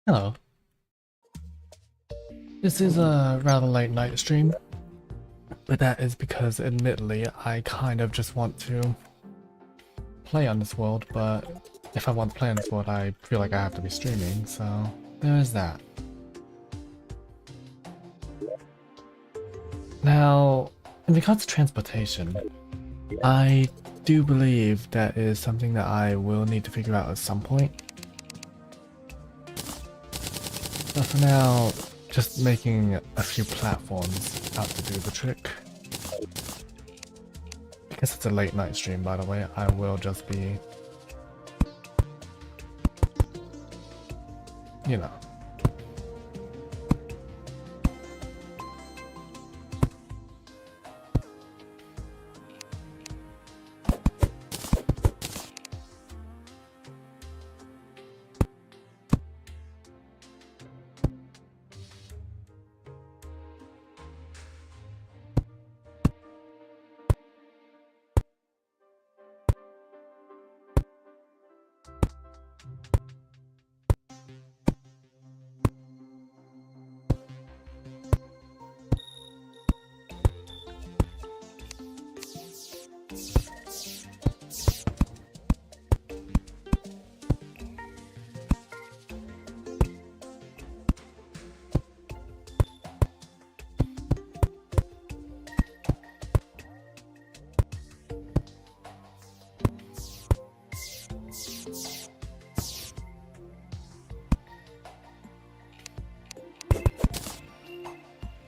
Hello. This is a rather late night stream, but that is because admittedly I kind of just want to play on this world, but if I want to play on this world I feel like I have to be streaming, so there is that. Now, in regards to transportation, I do believe that is something that I will need to figure out at some point. But for now, just making a few platforms out to do the trick. Because it's a late night stream, by the way, I will just be, you know.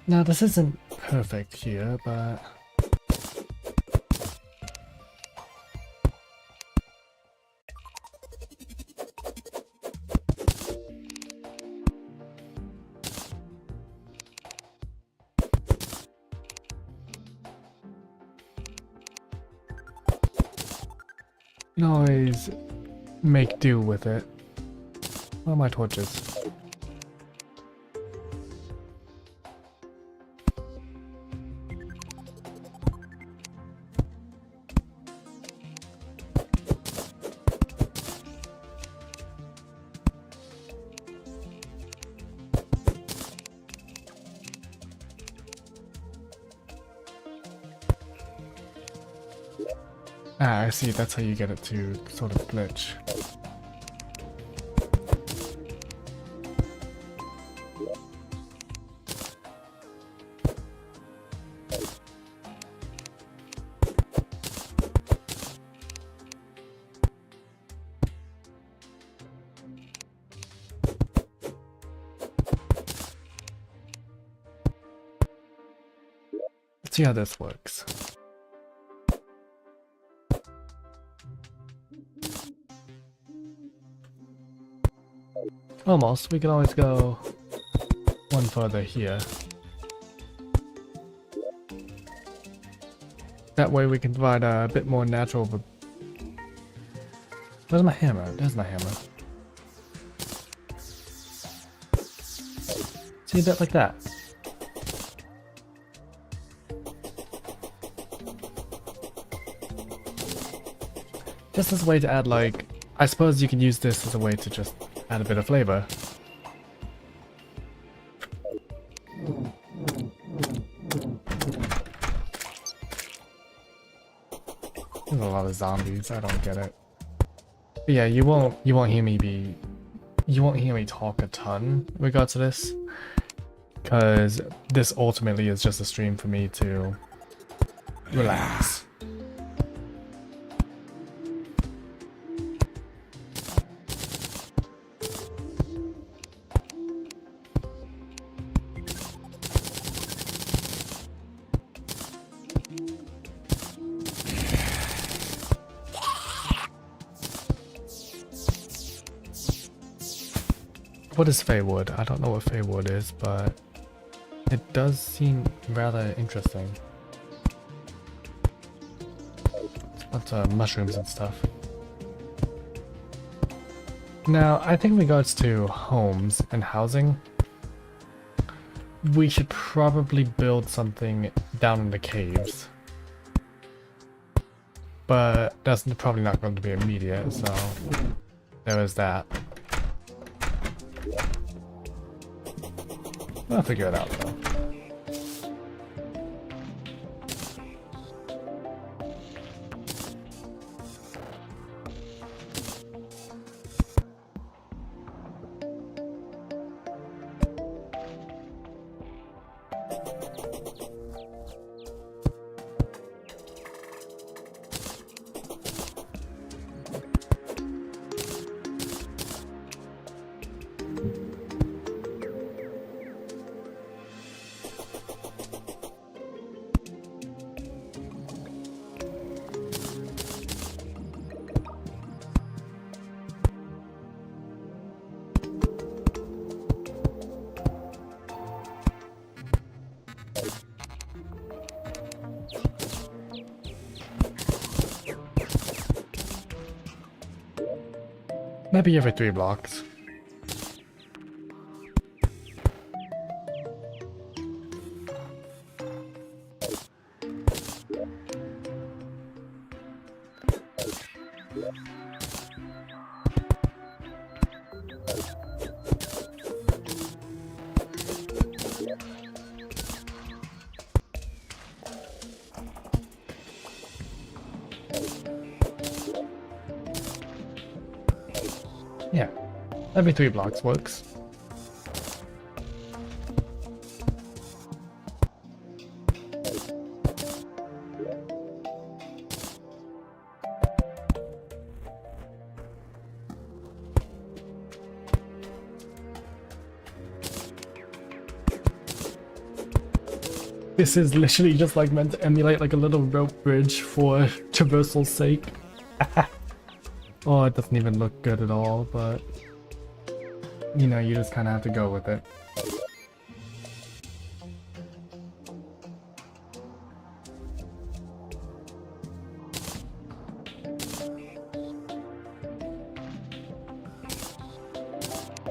Now this isn't perfect here, but you can always make do with it. Where are my torches? Ah, I see, that's how you get it to sort of glitch. Let's see how this works. Almost. We can always go one further here. That way we can provide a bit more natural. Where's my hammer? There's my hammer. See, a bit like that. Just as a way to add, like, I suppose you can use this as a way to just add a bit of flavor. There's a lot of zombies, I don't get it. But yeah, you won't hear me talk a ton in regards to this. Because this ultimately is just a stream for me to relax. What is Feywood? I don't know what Feywood is, but it does seem rather interesting. Lots of mushrooms and stuff. Now, I think in regards to homes and housing, we should probably build something down in the caves. But that's probably not going to be immediate, so there is that. I'll figure it out though. Maybe every 3 blocks. Yeah, every 3 blocks works. This is literally just like meant to emulate like a little rope bridge for traversal's sake. Oh, it doesn't even look good at all, but you know, you just kind of have to go with it.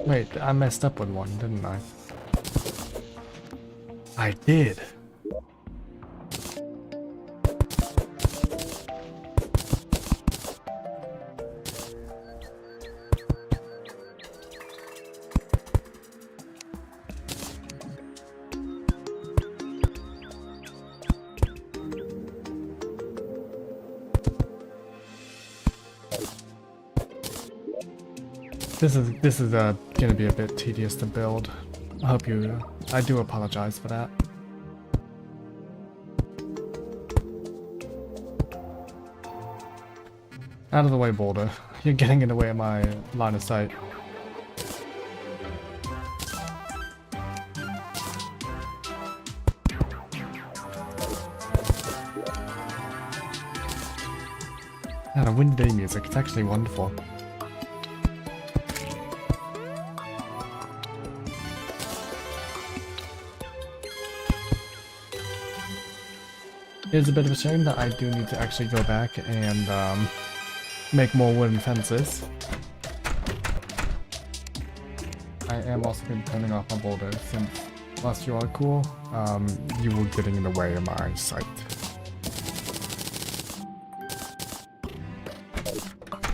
Wait, I messed up with one, didn't I? I did. This is gonna be a bit tedious to build. I do apologize for that. Out of the way, boulder. You're getting in the way of my line of sight. And a Wind Day music, it's actually wonderful. It is a bit of a shame that I do need to actually go back and make more wooden fences. I am also going to be turning off my boulders since, whilst you are cool, you were getting in the way of my sight.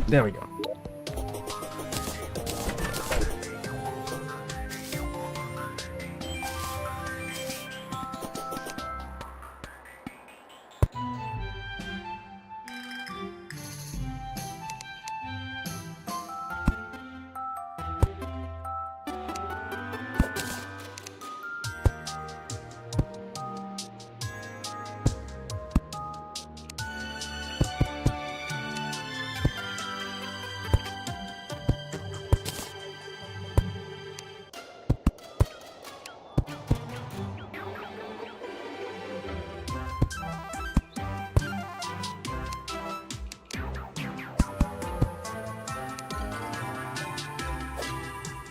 There we go.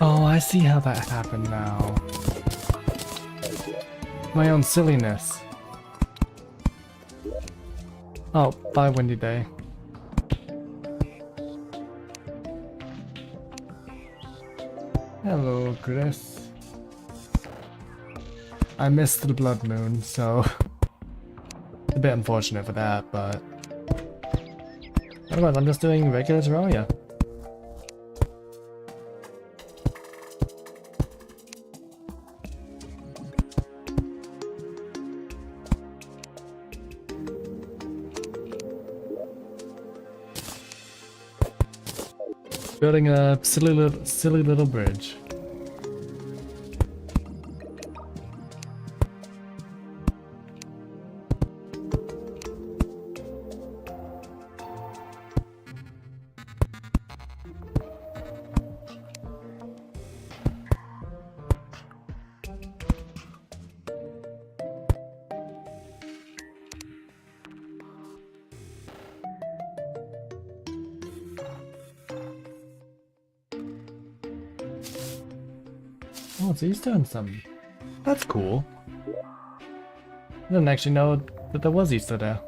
Oh, I see how that happened now. My own silliness. Oh, bye Windy Day. Hello, Chris. I missed the blood moon, so it's a bit unfortunate for that, but otherwise I'm just doing regular Terraria. Building a silly little bridge. Oh, so he's doing some... That's cool. I didn't actually know that there was Easter there.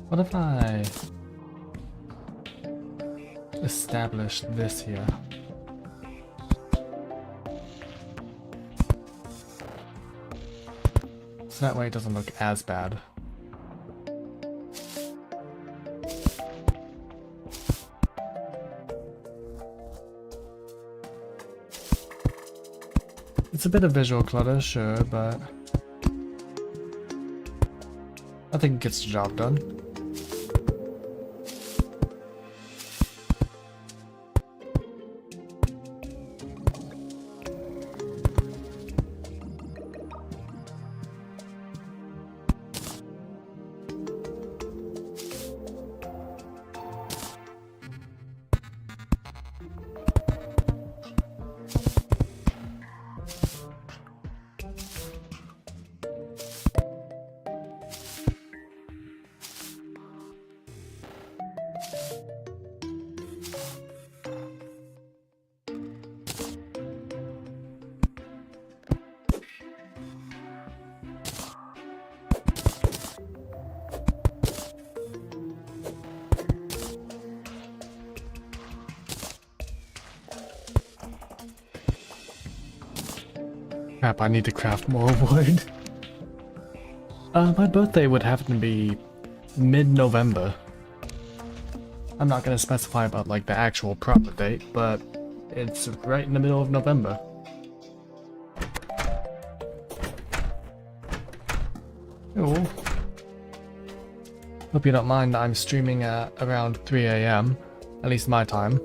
What if I establish this here? So that way it doesn't look as bad. It's a bit of visual clutter, sure, but I think it gets the job done. Crap, I need to craft more wood. My birthday would happen to be mid-November. I'm not gonna specify about like the actual proper date, but it's right in the middle of November. Oh. Hope you don't mind that I'm streaming at around 3 AM, at least my time.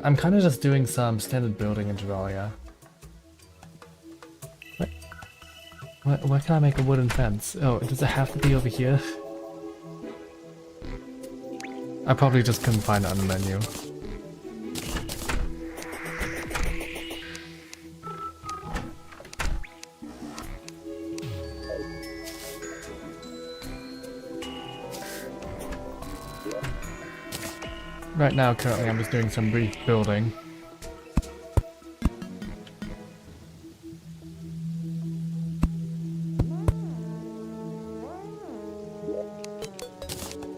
I'm kind of just doing some standard building in Terraria. Where can I make a wooden fence? Oh, does it have to be over here? I probably just couldn't find it on the menu. Right now, currently, I'm just doing some brief building.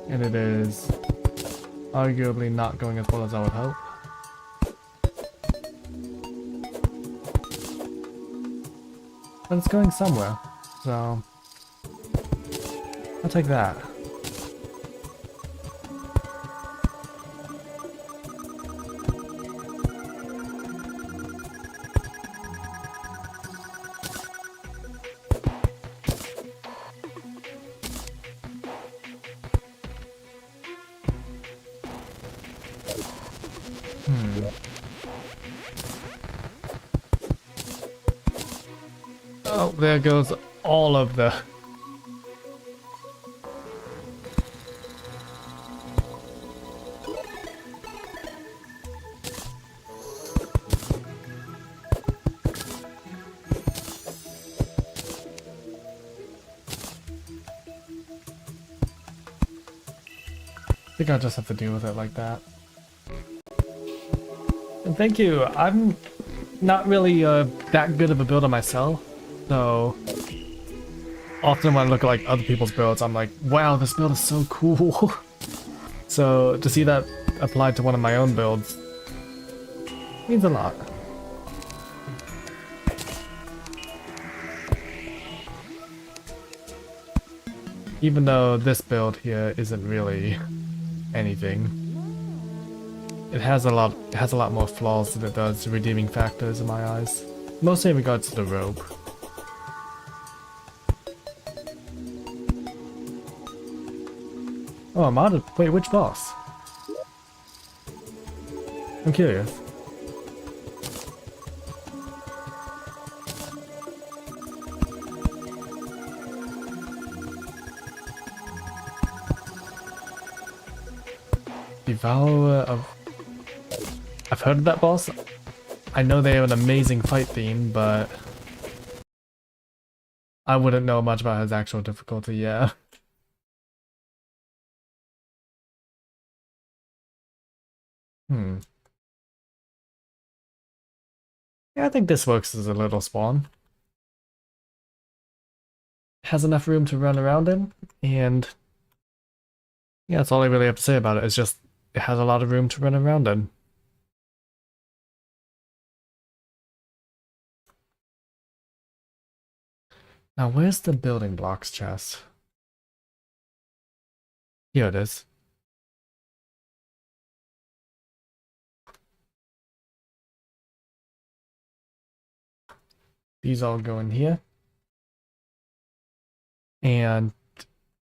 And it is arguably not going as well as I would hope. But it's going somewhere, so I'll take that. Oh, there goes all of the... think I'll just have to deal with it like that. And thank you. I'm not really that good of a builder myself, so often when I look at like other people's builds, I'm like, wow, this build is so cool. So to see that applied to one of my own builds means a lot. Even though this build here isn't really anything, it has a lot more flaws than it does redeeming factors in my eyes. Mostly in regards to the robe. Oh, I'm out of— wait, which boss? I'm curious. Devourer of— I've heard of that boss. I know they have an amazing fight theme, but I wouldn't know much about his actual difficulty, yeah. Yeah, I think this works as a little spawn. Has enough room to run around in, and yeah, that's all I really have to say about it. It's just, it has a lot of room to run around in. Now, where's the building blocks chest? Here it is. These all go in here. And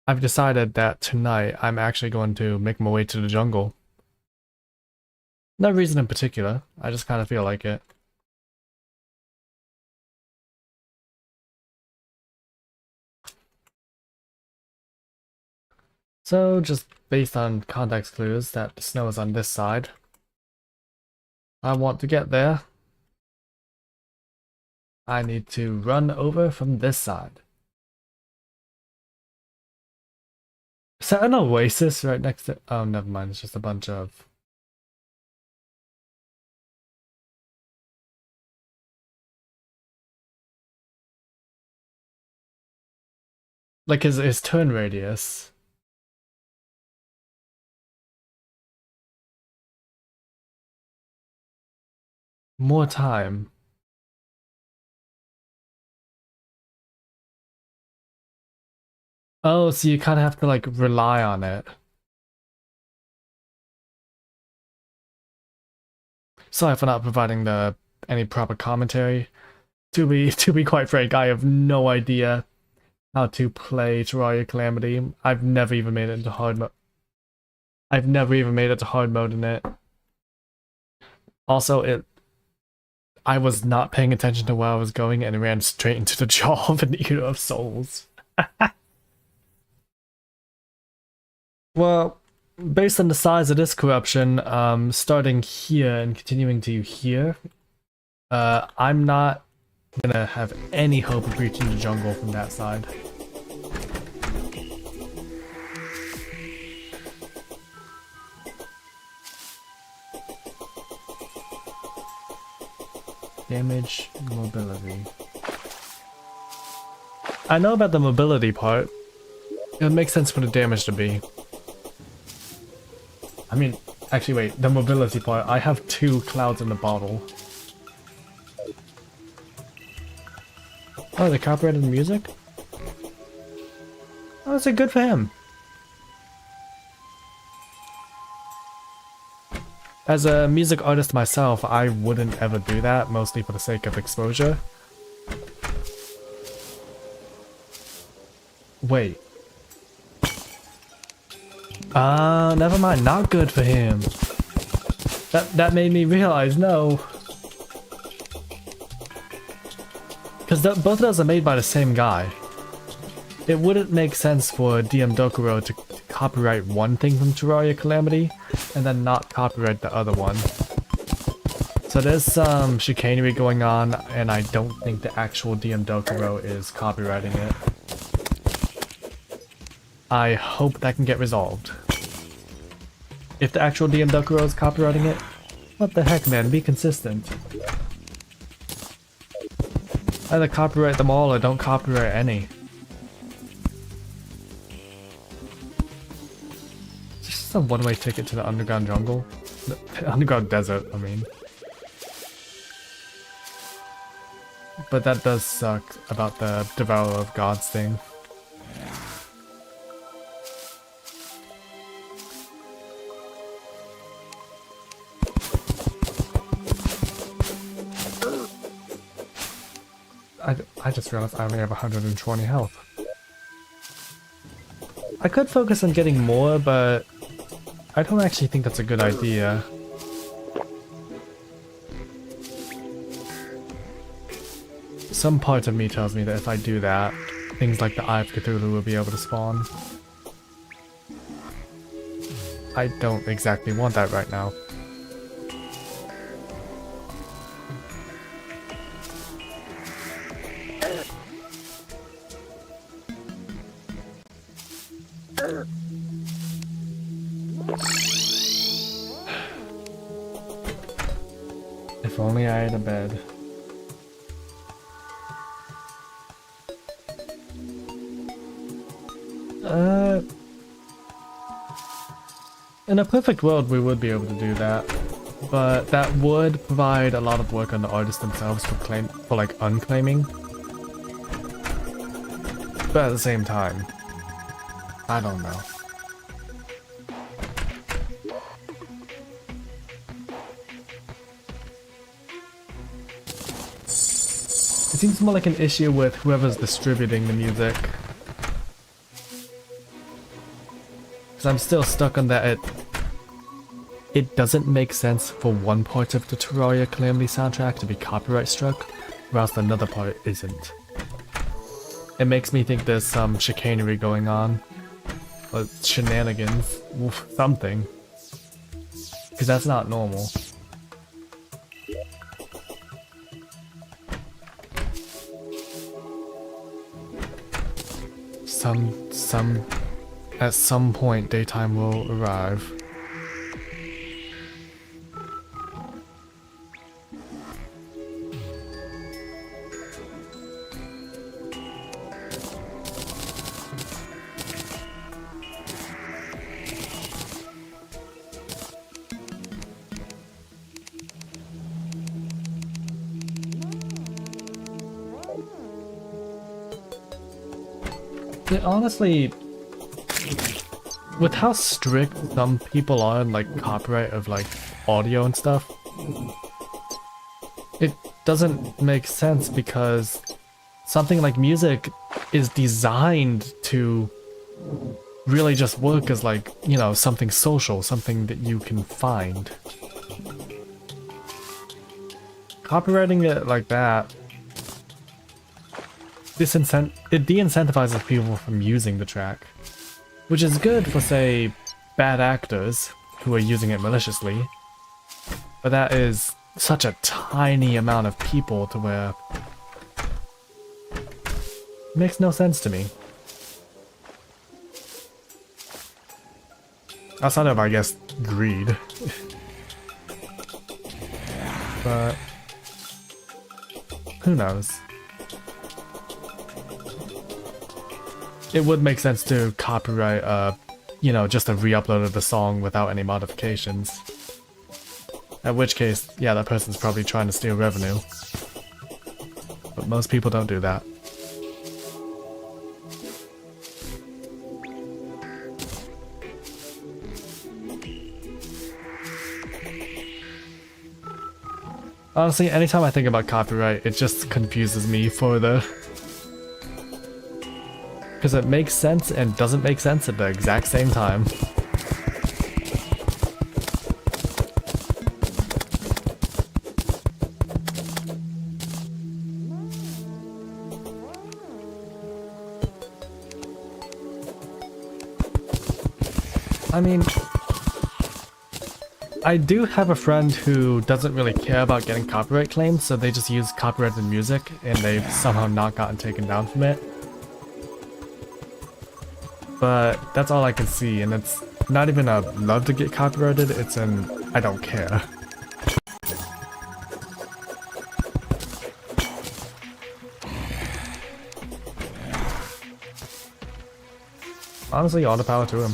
I've decided that tonight I'm actually going to make my way to the jungle. No reason in particular, I just kind of feel like it. So, just based on context clues that the snow is on this side, I want to get there. I need to run over from this side. Is that an oasis right next to— oh, never mind, it's just a bunch of— like his turn radius. More time. Oh, so you kind of have to like rely on it. Sorry for not providing any proper commentary. To be quite frank, I have no idea how to play Terraria Calamity. I've never even made it into hard mode. I've never even made it to hard mode in it. Also, I was not paying attention to where I was going and ran straight into the jaw of an Eater of Souls. Well, based on the size of this corruption, starting here and continuing to here, I'm not gonna have any hope of reaching the jungle from that side. Damage, mobility. I know about the mobility part. It would make sense for the damage to be. I mean, actually wait, the mobility part, I have 2 clouds in the bottle. Oh, they copyrighted the music? Oh, that's good for him. As a music artist myself, I wouldn't ever do that, mostly for the sake of exposure. Wait. Never mind, not good for him. That made me realize, no. Because both of those are made by the same guy. It wouldn't make sense for DM Dokuro to copyright one thing from Terraria Calamity, and then not copyright the other one. So there's some chicanery going on, and I don't think the actual DM Dokuro is copywriting it. I hope that can get resolved. If the actual DM Dokuro is copywriting it, what the heck, man? Be consistent. Either copyright them all or don't copyright any. It's just a one-way ticket to the underground jungle. The underground desert, I mean. But that does suck about the Devourer of Gods thing. I just realized I only have 120 health. I could focus on getting more, but I don't actually think that's a good idea. Some part of me tells me that if I do that, things like the Eye of Cthulhu will be able to spawn. I don't exactly want that right now. If only I had a bed. In a perfect world we would be able to do that, but that would provide a lot of work on the artists themselves for like unclaiming. But at the same time, I don't know. It seems more like an issue with whoever's distributing the music. Because I'm still stuck on that it doesn't make sense for one part of the Terraria Calamity soundtrack to be copyright struck, whilst another part isn't. It makes me think there's some chicanery going on. Or shenanigans. Something. Because that's not normal. At some point, daytime will arrive. Yeah, honestly, with how strict some people are on like copyright of like audio and stuff, it doesn't make sense because something like music is designed to really just work as like, you know, something social, something that you can find. Copywriting it like that, it de-incentivizes people from using the track. Which is good for, say, bad actors who are using it maliciously, but that is such a tiny amount of people to where it makes no sense to me. Outside of, I guess, greed. But who knows? It would make sense to copyright, you know, just a re-upload of the song without any modifications. At which case, yeah, that person's probably trying to steal revenue. But most people don't do that. Honestly, anytime I think about copyright, it just confuses me further. Because it makes sense and doesn't make sense at the exact same time. I mean, I do have a friend who doesn't really care about getting copyright claims, so they just use copyrighted music and they've somehow not gotten taken down from it. But that's all I can see, and it's not even a love to get copyrighted, it's an I don't care. Honestly, all the power to him.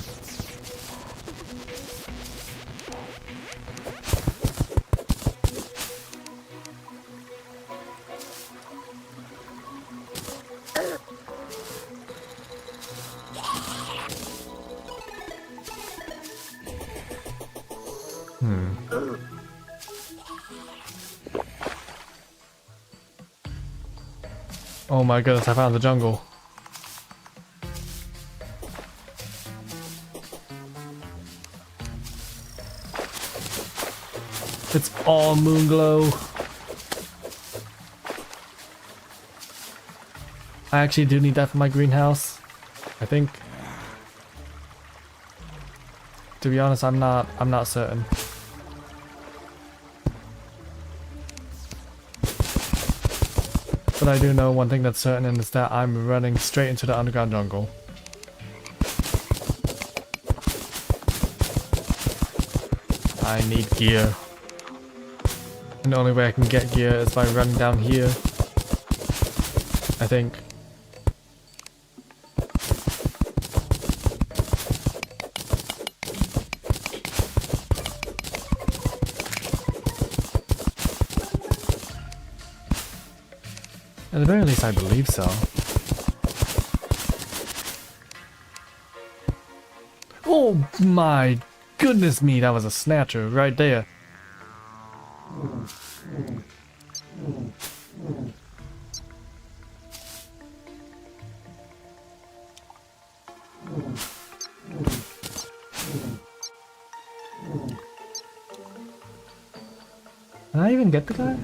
Oh my goodness, I found the jungle. It's all moon glow. I actually do need that for my greenhouse, I think. To be honest, I'm not certain. But I do know one thing that's certain, and it's that I'm running straight into the underground jungle. I need gear. And the only way I can get gear is by running down here, I think. At the very least, I believe so. Oh my goodness me, that was a snatcher right there. Did I even get the guy?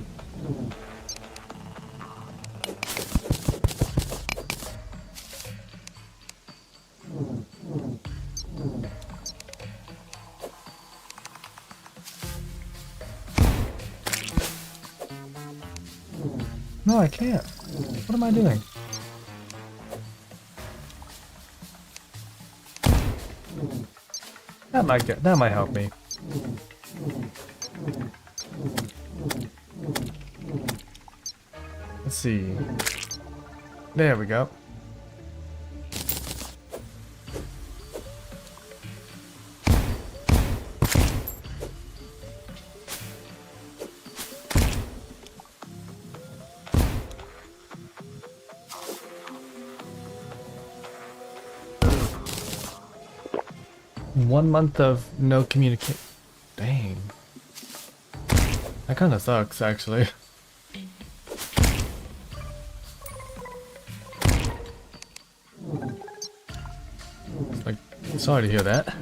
No, I can't. What am I doing? That might help me. Let's see. There we go. One month of no communication. Dang. That kind of sucks, actually. Like, sorry to hear that.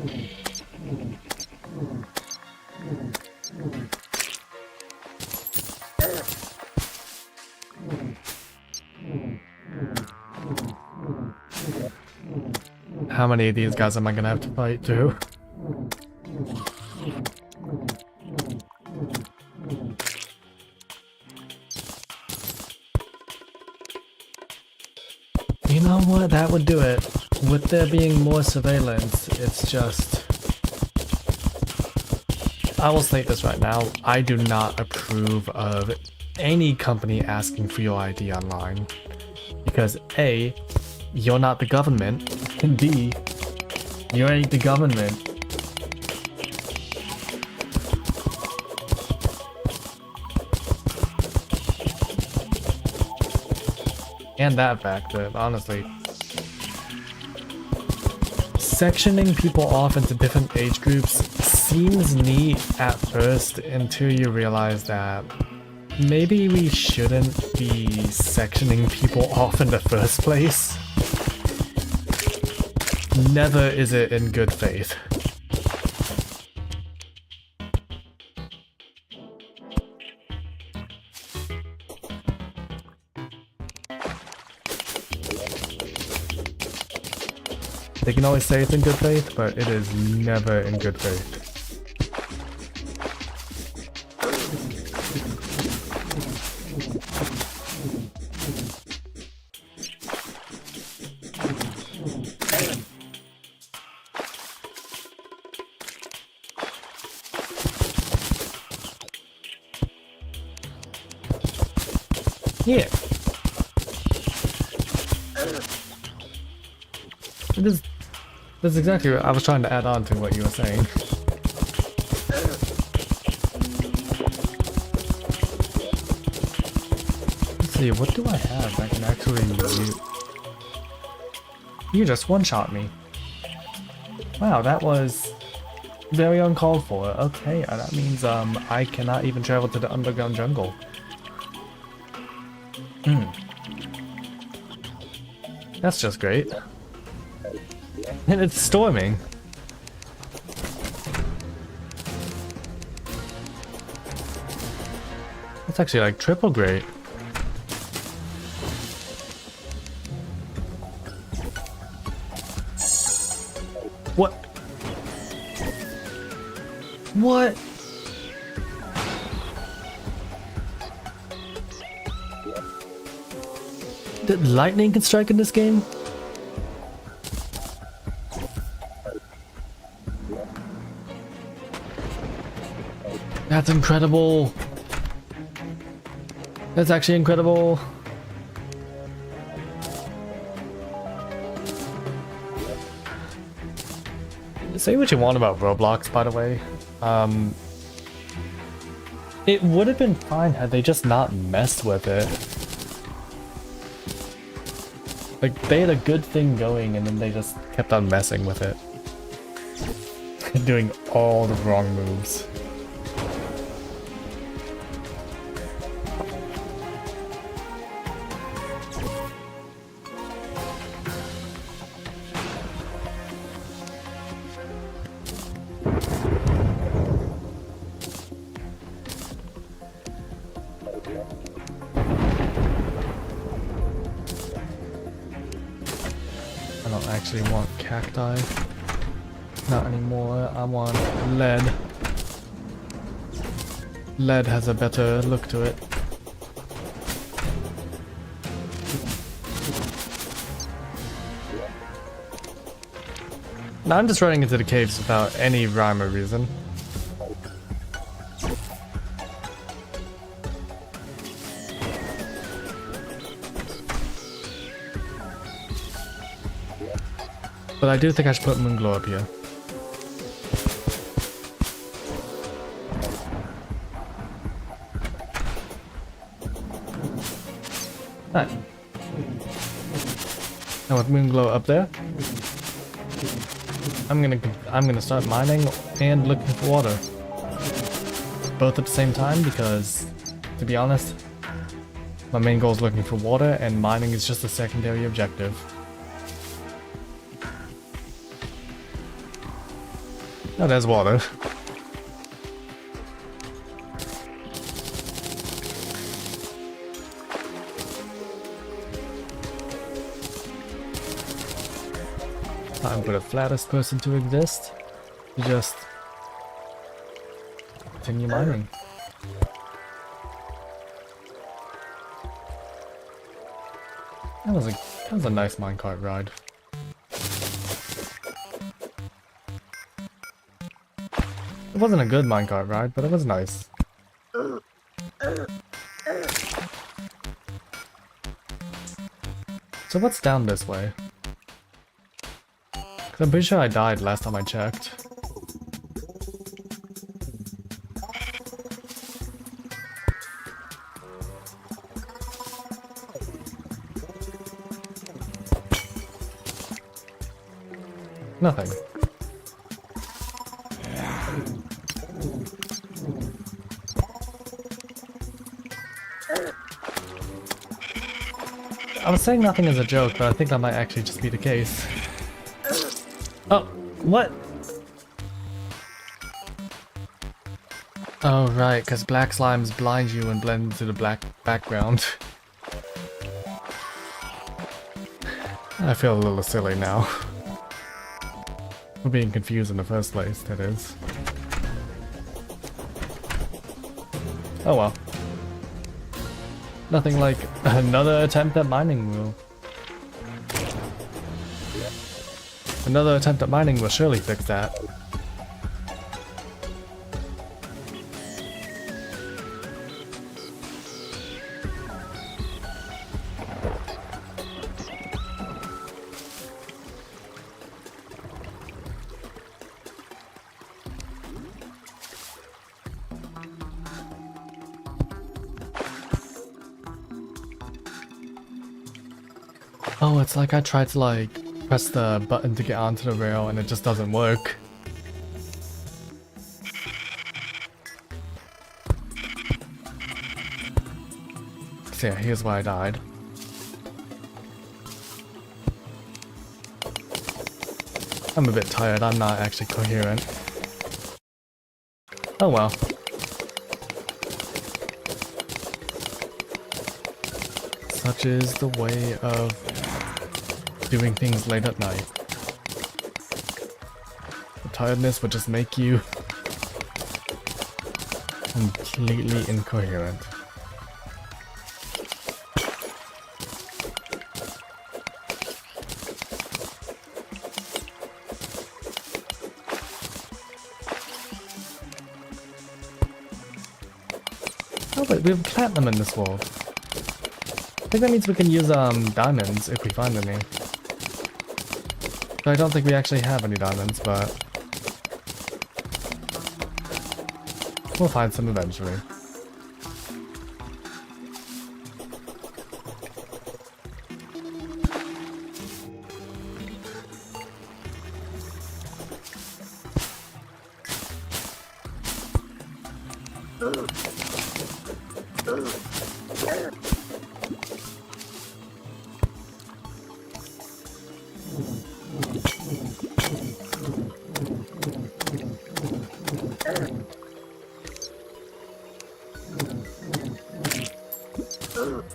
How many of these guys am I gonna have to fight too? You know what? That would do it. With there being more surveillance, it's just... I will state this right now. I do not approve of any company asking for your ID online. Because A, you're not the government, and B, you ain't the government. And that factor, honestly. Sectioning people off into different age groups seems neat at first until you realize that maybe we shouldn't be sectioning people off in the first place. Never is it in good faith. They can always say it's in good faith, but it is never in good faith. Yeah. That's exactly what I was trying to add on to what you were saying. Let's see, what do I have that can actually use? You just one-shot me. Wow, that was very uncalled for. Okay, that means I cannot even travel to the underground jungle. That's just great. And it's storming. That's actually like triple great. What? What? That lightning can strike in this game? That's incredible. That's actually incredible. Say what you want about Roblox, by the way. It would have been fine had they just not messed with it. Like, they had a good thing going and then they just kept on messing with it. Doing all the wrong moves. I don't actually want cacti. Not anymore. I want lead. Lead has a better look to it. Now I'm just running into the caves without any rhyme or reason. But I do think I should put Moonglow up here. Alright. Now with Moonglow up there, I'm gonna start mining and looking for water. Both at the same time because, to be honest, my main goal is looking for water and mining is just a secondary objective. Oh, there's water. I'm the flattest person to exist. You just continue mining. That was a nice minecart ride. It wasn't a good minecart ride, but it was nice. So what's down this way? 'Cause I'm pretty sure I died last time I checked. Nothing. I was saying nothing as a joke, but I think that might actually just be the case. Oh, what? Oh, right, because black slimes blind you and blend into the black background. I feel a little silly now. For being confused in the first place, that is. Oh well. Nothing like another attempt at mining will. Another attempt at mining will surely fix that. Oh, it's like I tried to like press the button to get onto the rail and it just doesn't work. So yeah, here's why I died. I'm a bit tired, I'm not actually coherent. Oh well. Such is the way of doing things late at night. The tiredness would just make you completely incoherent. Oh wait, we have platinum in this world. I think that means we can use diamonds if we find any. So I don't think we actually have any diamonds, but we'll find some eventually.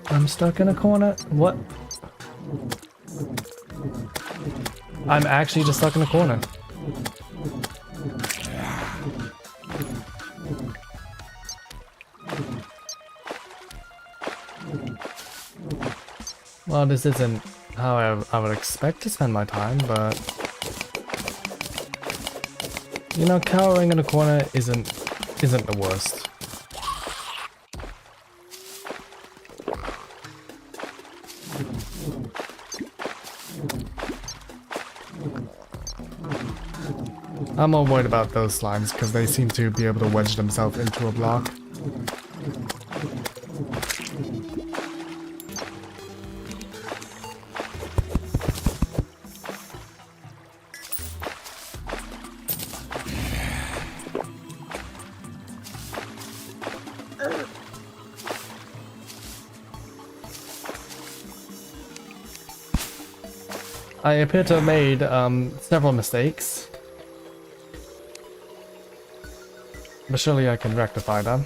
I'm stuck in a corner. What? I'm actually just stuck in a corner. Well, this isn't how I would expect to spend my time, but you know, cowering in a corner isn't the worst. I'm more worried about those slimes because they seem to be able to wedge themselves into a block. I appear to have made several mistakes, but surely I can rectify them.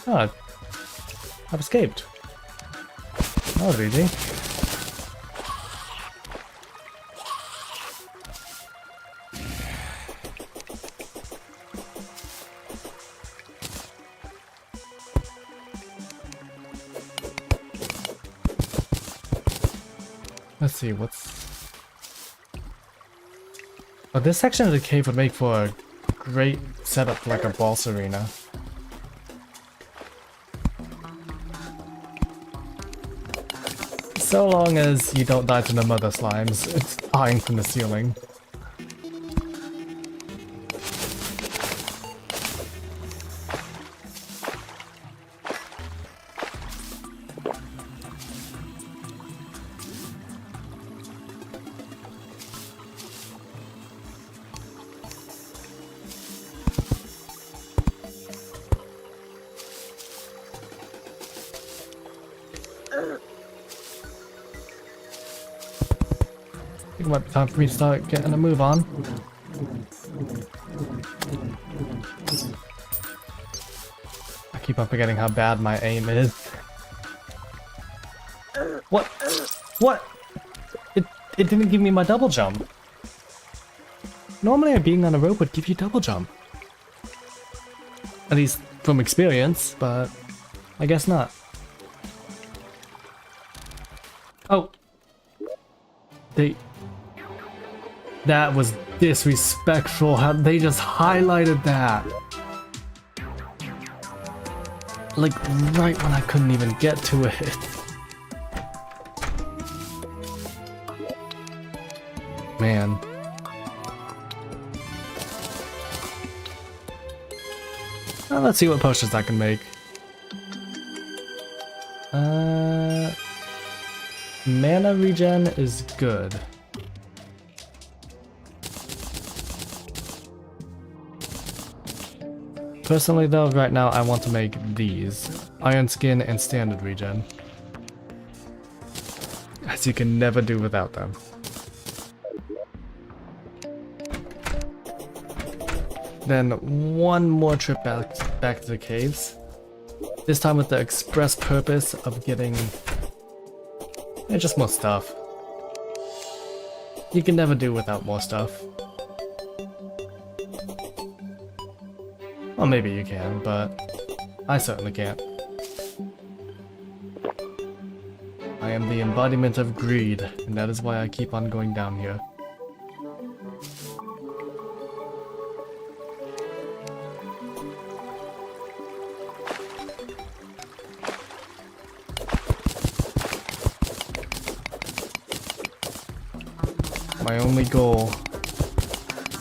Ah, I've escaped. That was easy. Let's see, what's... Oh, this section of the cave would make for a great setup for like a boss arena. So long as you don't die to the mother slimes, it's eyeing from the ceiling. I think it might be time for me to start getting a move on. I keep on forgetting how bad my aim is. What? What? It didn't give me my double jump. Normally being on a rope would give you double jump. At least from experience, but I guess not. Oh. That was disrespectful how they just highlighted that. Like right when I couldn't even get to it. Man. Well, let's see what potions I can make. Mana regen is good. Personally though, right now I want to make these. Iron Skin and Standard Regen. As you can never do without them. Then one more trip back to the caves. This time with the express purpose of getting just more stuff. You can never do without more stuff. Well, maybe you can, but I certainly can't. I am the embodiment of greed, and that is why I keep on going down here. My only goal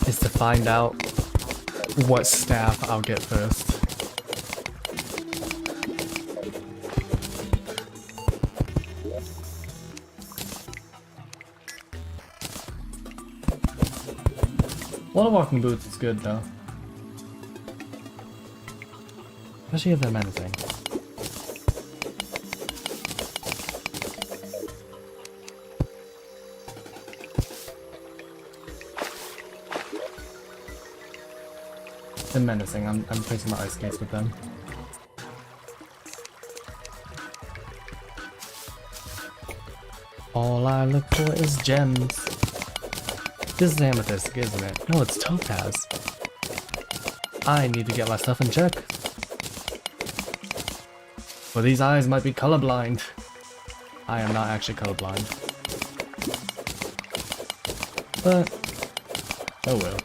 is to find out what staff I'll get first. Water walking boots is good though. Especially if they're menacing. They're menacing. I'm placing my ice skates with them. All I look for is gems. This is amethyst, isn't it? No, it's topaz. I need to get my stuff in check. For these eyes might be colorblind. I am not actually colorblind. But, oh well.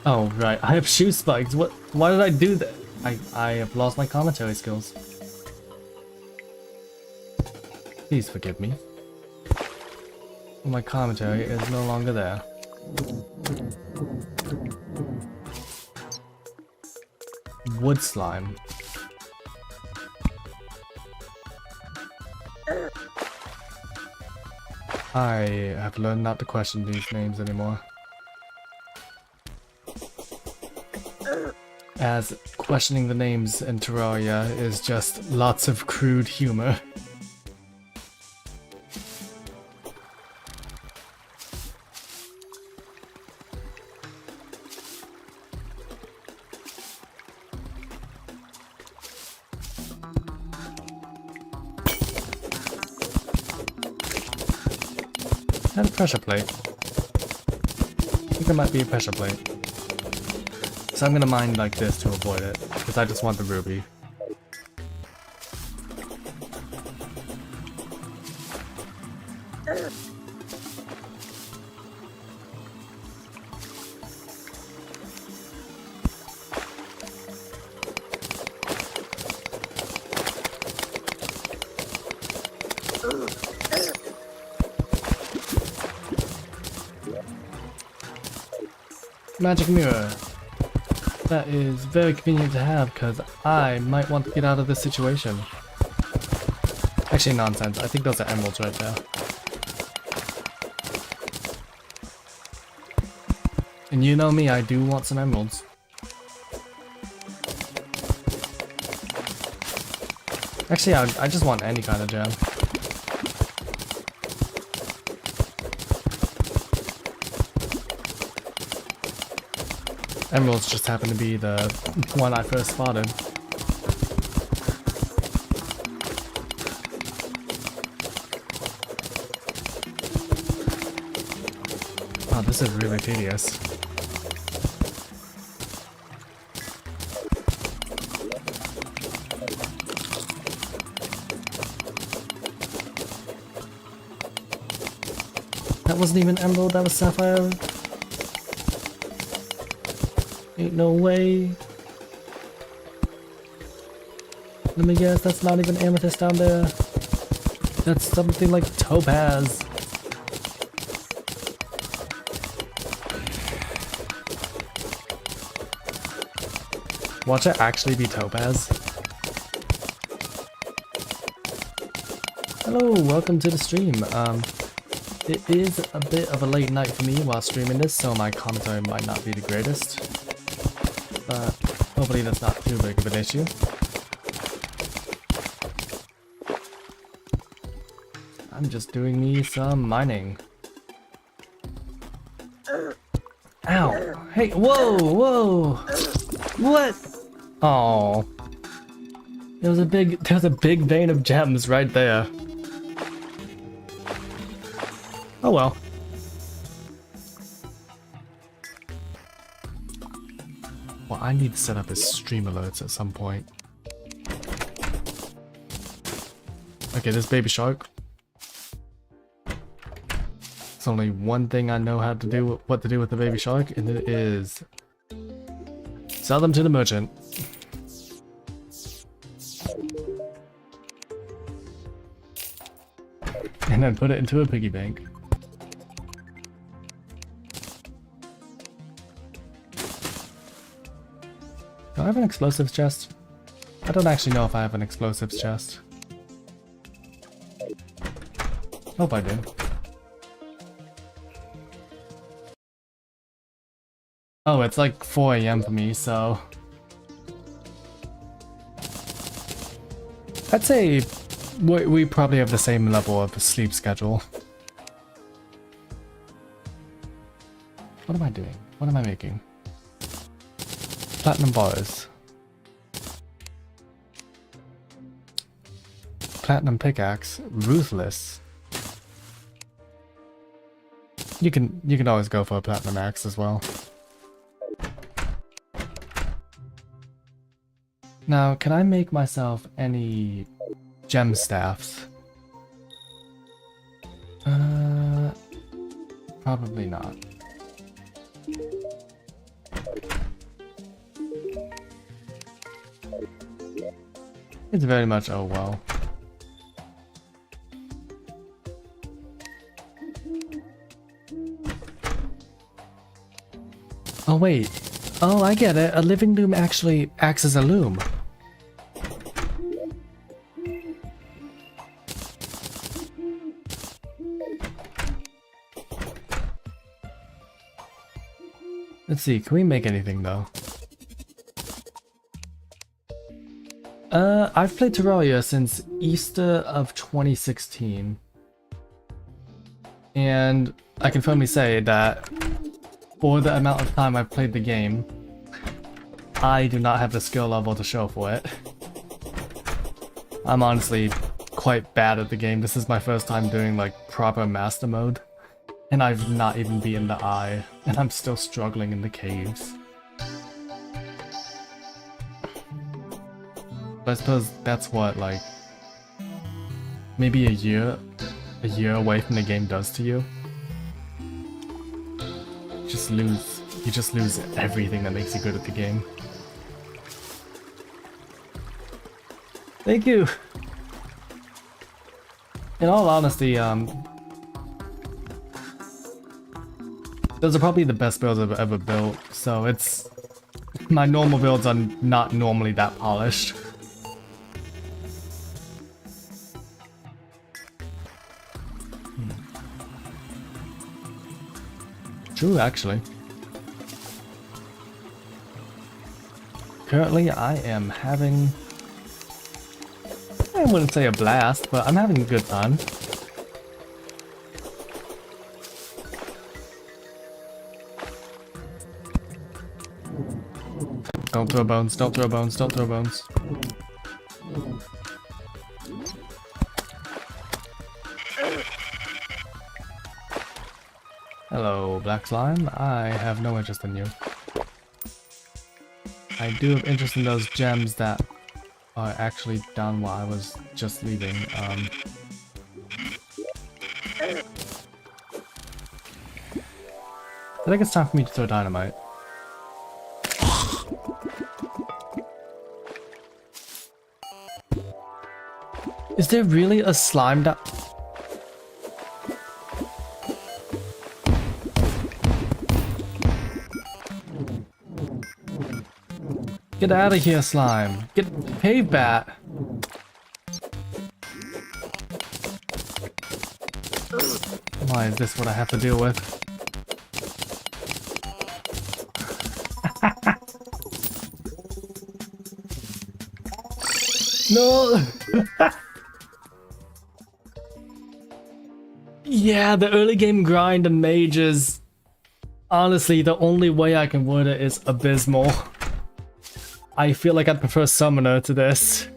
Oh, right. I have shoe spikes. What? Why did I do that? I have lost my commentary skills. Please forgive me. My commentary is no longer there. Wood slime. I have learned not to question these names anymore. As questioning the names in Terraria is just lots of crude humor. And a pressure plate. I think there might be a pressure plate. So I'm gonna mine like this to avoid it, because I just want the ruby. Magic mirror. That is very convenient to have because I might want to get out of this situation. Actually, nonsense. I think those are emeralds right there. And you know me, I do want some emeralds. Actually, I just want any kind of gem. Emeralds just happen to be the one I first spotted. Oh, this is really tedious. That wasn't even emerald, that was sapphire. Ain't no way. Let me guess, that's not even amethyst down there. That's something like topaz. Watch it actually be topaz. Hello, welcome to the stream. It is a bit of a late night for me while streaming this, so my commentary might not be the greatest. But hopefully that's not too big of an issue. I'm just doing me some mining. Ow! Hey, whoa, whoa! What? Oh, there was a big vein of gems right there. Oh well. Well, I need to set up his stream alerts at some point. Okay, this baby shark. There's only one thing I know how to do, what to do with the baby shark, and it is sell them to the merchant. And then put it into a piggy bank. Do I have an explosives chest? I don't actually know if I have an explosives chest. Hope I do. Oh, it's like 4 AM for me, so... I'd say we probably have the same level of sleep schedule. What am I doing? What am I making? Platinum bars. Platinum pickaxe. Ruthless. You can always go for a platinum axe as well. Now, can I make myself any gem staffs? Probably not. It's very much oh well. Oh wait. Oh, I get it. A living loom actually acts as a loom. Let's see, can we make anything though? I've played Terraria since Easter of 2016. And I can firmly say that for the amount of time I've played the game, I do not have the skill level to show for it. I'm honestly quite bad at the game. This is my first time doing like proper master mode. And I've not even beaten the eye, and I'm still struggling in the caves. But I suppose that's what, like, maybe a year away from the game does to you. You just lose everything that makes you good at the game. Thank you! In all honesty, those are probably the best builds I've ever built, so it's... My normal builds are not normally that polished. True, actually. Currently, I am having... I wouldn't say a blast, but I'm having a good time. Don't throw bones, don't throw bones, don't throw bones. Hello, Black Slime. I have no interest in you. I do have interest in those gems that are actually down while I was just leaving. I think it's time for me to throw dynamite. Is there really a slime down? Get out of here, slime. Get cave bat. Why is this what I have to deal with? No! Yeah, the early game grind and mages. Honestly, the only way I can word it is abysmal. I feel like I'd prefer summoner to this.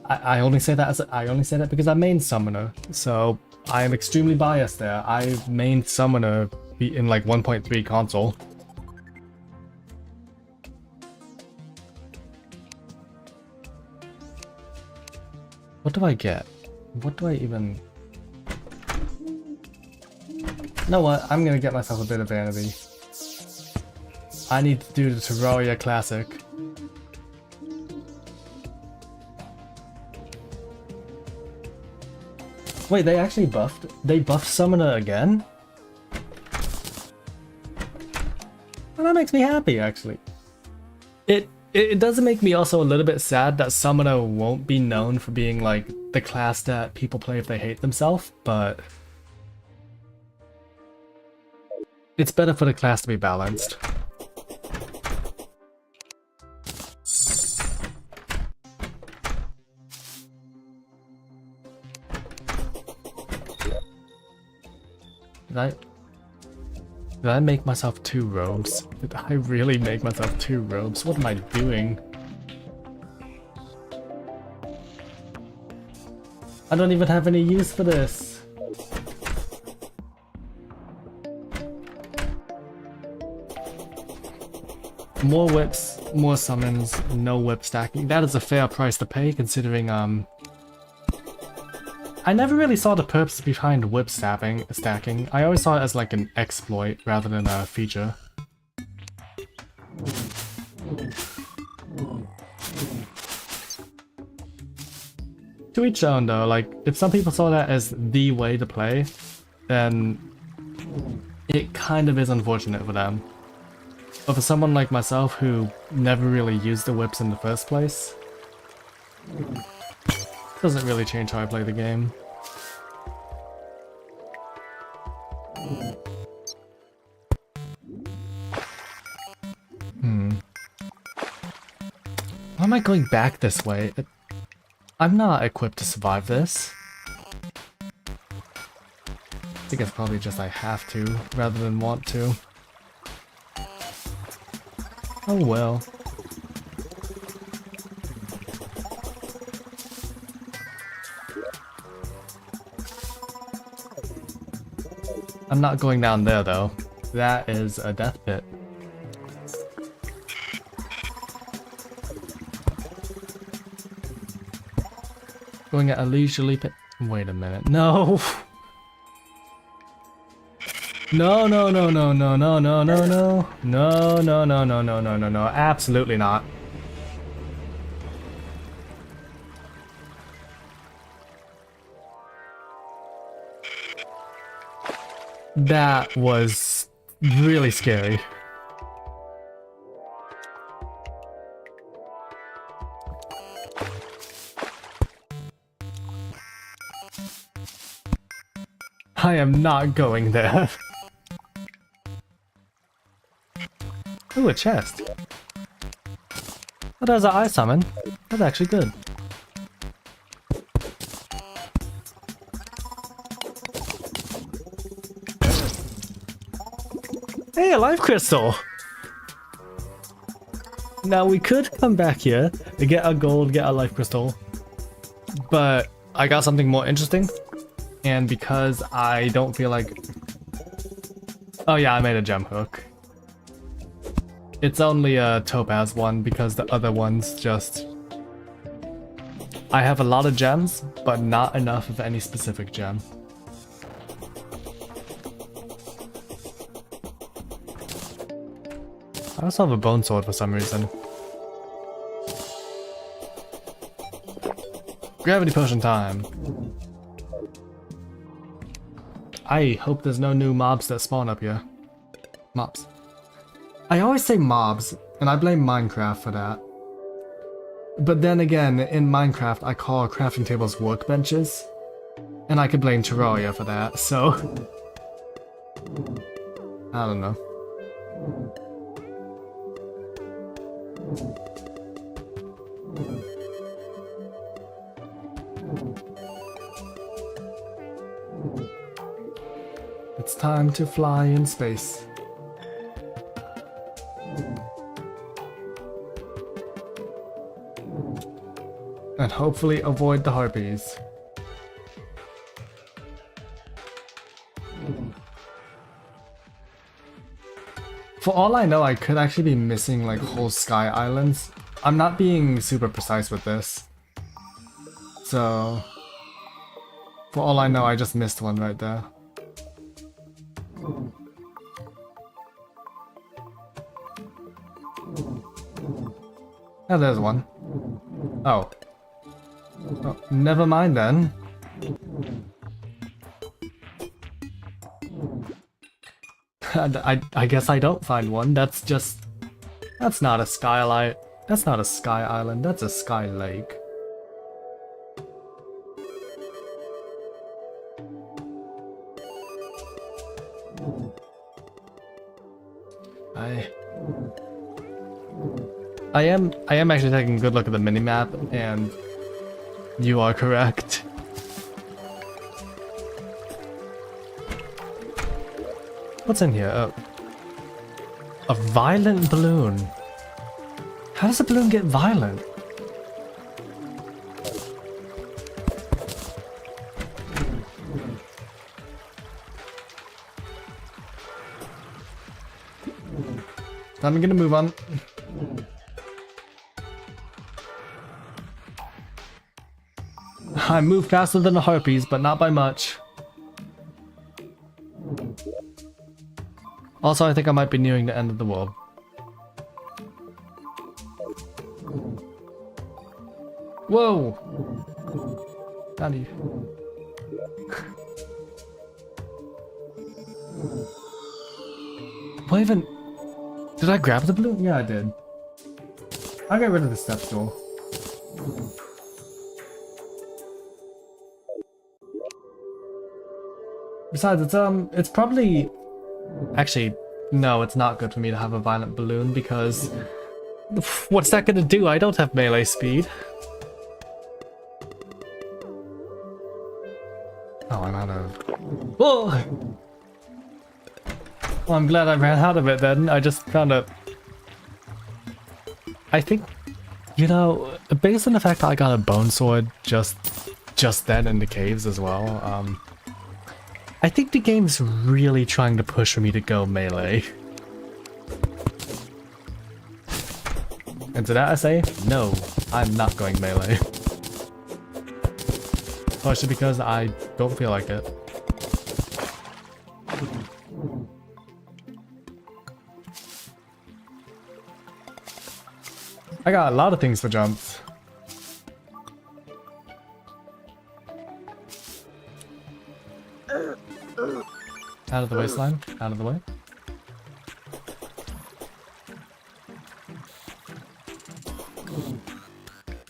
I only say that because I main summoner, so I am extremely biased there. I mained summoner in like 1.3 console. What do I get? What do I even... You know what? I'm gonna get myself a bit of vanity. I need to do the Terraria Classic. Wait, they actually buffed? They buffed Summoner again? Well, that makes me happy, actually. It does make me also a little bit sad that Summoner won't be known for being like the class that people play if they hate themselves, but it's better for the class to be balanced. Did I make myself 2 robes? Did I really make myself 2 robes? What am I doing? I don't even have any use for this. More whips, more summons, no whip stacking. That is a fair price to pay considering I never really saw the purpose behind whip stacking. I always saw it as like an exploit rather than a feature. To each their own though, like if some people saw that as the way to play, then it kind of is unfortunate for them. But for someone like myself who never really used the whips in the first place, doesn't really change how I play the game. Why am I going back this way? I'm not equipped to survive this. I think it's probably just I have to, rather than want to. Oh well. I'm not going down there though. That is a death pit. Going at a leisurely pit. Wait a minute. No! No, no, no, no, no, no, no, no, no. No, no, no, no, no, no, no, no. Absolutely not. That was really scary. I am not going there. Ooh, a chest. Oh, there's an eye summon. That's actually good. Hey, a life crystal! Now we could come back here to get a gold, get a life crystal, but I got something more interesting, and because I don't feel like... Oh yeah, I made a gem hook. It's only a topaz one because the other ones just... I have a lot of gems, but not enough of any specific gem. I also have a bone sword for some reason. Gravity potion time. I hope there's no new mobs that spawn up here. Mobs. I always say mobs, and I blame Minecraft for that. But then again, in Minecraft, I call crafting tables workbenches. And I could blame Terraria for that, so... I don't know. It's time to fly in space. And hopefully avoid the harpies. For all I know, I could actually be missing like whole sky islands. I'm not being super precise with this. So... For all I know, I just missed one right there. Oh, there's one. Oh. Oh, never mind then. I guess I don't find one. That's just... That's not a skylight. That's not a sky island. That's a sky lake. I am actually taking a good look at the minimap, and you are correct. What's in here? Oh. A violent balloon. How does a balloon get violent? I'm gonna move on. I move faster than the harpies, but not by much. Also, I think I might be nearing the end of the world. Whoa! Down to you. What even... Did I grab the balloon? Yeah, I did. I'll get rid of the step stool. Besides, it's probably... Actually, no, it's not good for me to have a violent balloon because... What's that gonna do? I don't have melee speed. Oh, I'm out of... Whoa! Well, I'm glad I ran out of it then. I just found a... I think, you know, based on the fact that I got a bone sword just then in the caves as well, I think the game's really trying to push for me to go melee. And to that I say, no, I'm not going melee. Partially because I don't feel like it. I got a lot of things for jumps. Out of the waistline, out of the way.